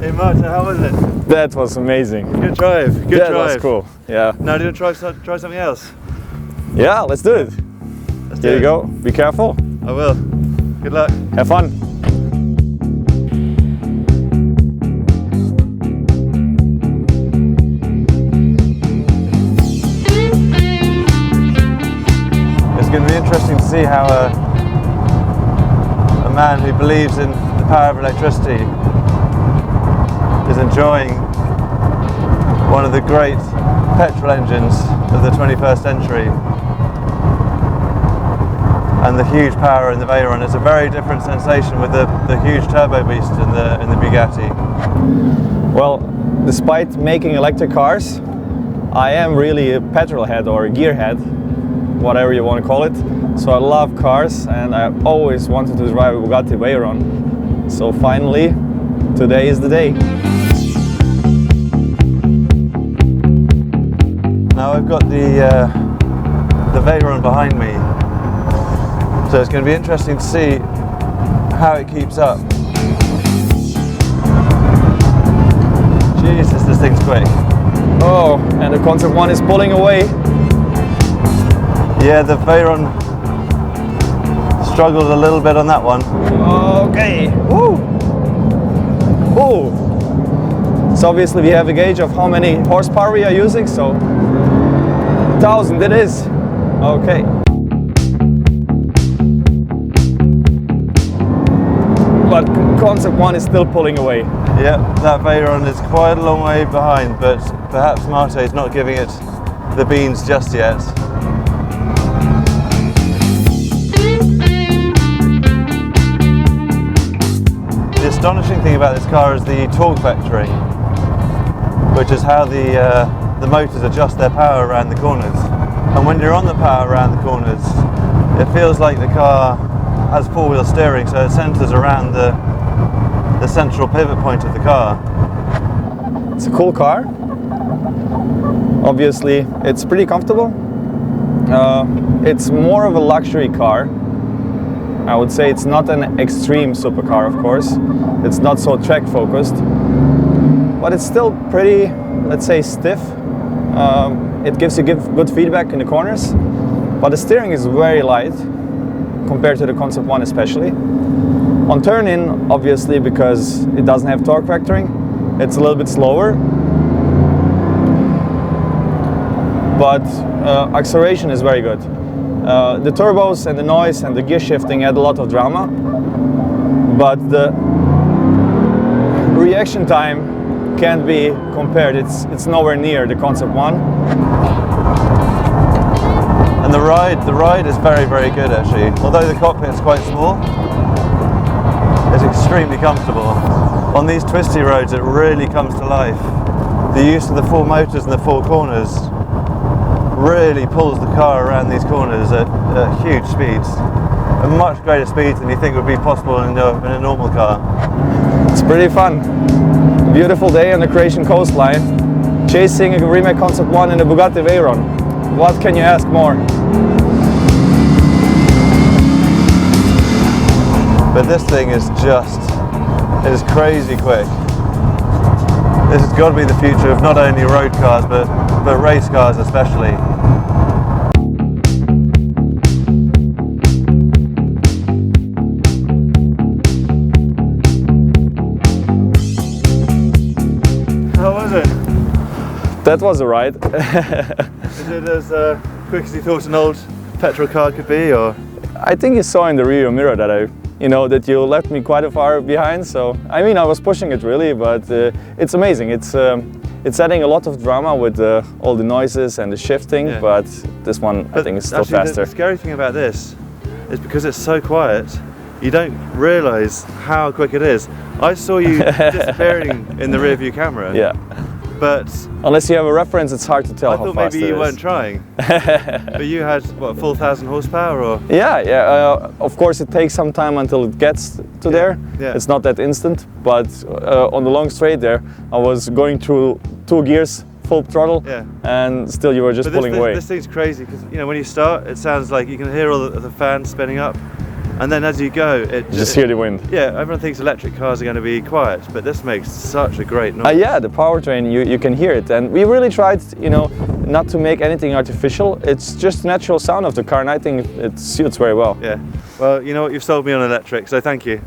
Hey Mate, how was it? That was amazing. Good drive. Good drive. That was cool. Yeah. Now do you want to try something else? Yeah, let's do it. Let's do Here it. you go. Be careful. I will. Good luck. Have fun. It's going to be interesting to see how a man who believes in the power of electricity is enjoying one of the great petrol engines of the 21st century. And the huge power in the Veyron. It's a very different sensation with the huge turbo beast in the Bugatti. Well, despite making electric cars, I am really a petrol head or a gearhead, whatever you want to call it. So I love cars and I always wanted to drive a Bugatti Veyron. So finally, today is the day. Now I've got the Veyron behind me, so it's going to be interesting to see how it keeps up. Jesus, this thing's quick. Oh, and the Concept 1 is pulling away. Yeah, the Veyron struggled a little bit on that one. Okay. Woo! Woo! So obviously we have a gauge of how many horsepower we are using, so 1,000 it is. Okay. But Concept 1 is still pulling away. Yeah, that Veyron is quite a long way behind, but perhaps Mate is not giving it the beans just yet. The astonishing thing about this car is the torque vectoring, which is how the motors adjust their power around the corners. And when you're on the power around the corners, it feels like the car has four-wheel steering, so it centers around the central pivot point of the car. It's a cool car. Obviously, it's pretty comfortable. It's more of a luxury car. I would say it's not an extreme supercar, of course. It's not so track focused, but it's still pretty, let's say, stiff. It gives you good feedback in the corners, but the steering is very light compared to the Concept 1 especially. On turn-in, obviously, because it doesn't have torque vectoring, it's a little bit slower, but acceleration is very good. The turbos and the noise and the gear shifting add a lot of drama, but the reaction time can't be compared. It's nowhere near the Concept 1. And the ride is very, very good actually. Although the cockpit is quite small, it's extremely comfortable. On these twisty roads, it really comes to life. The use of the four motors and the four corners really pulls the car around these corners at huge speeds, at much greater speeds than you think would be possible in a normal car. It's pretty fun. Beautiful day on the Croatian coastline, chasing a Rimac Concept 1 in a Bugatti Veyron. What can you ask more? But this thing is it is crazy quick. This has got to be the future of not only road cars, but race cars especially. How was it? That was a ride. Is it as quick as you thought an old petrol car could be, or? I think you saw in the rear mirror that that you left me quite a far behind. So I mean, I was pushing it really, but it's amazing. It's adding a lot of drama with all the noises and the shifting, Yeah. But this one I think is still actually, faster. The scary thing about this is because it's so quiet, you don't realise how quick it is. I saw you disappearing in the rear view camera. Yeah. But unless you have a reference, it's hard to tell I how thought fast maybe it you is. weren't trying. But you had, what, a full 1,000 horsepower, or? Yeah. Of course, it takes some time until it gets to there. Yeah. It's not that instant, but on the long straight there, I was going through 2 gears, full throttle, Yeah. and still you were just pulling away. This thing's crazy because when you start, it sounds like you can hear all the fans spinning up, And then as you go, it Just hear the wind. Yeah, everyone thinks electric cars are going to be quiet, but this makes such a great noise. Yeah, the powertrain, you can hear it. And we really tried, you know, not to make anything artificial. It's just the natural sound of the car, and I think it suits very well. Yeah. Well, you know what, you've sold me on electric, so thank you.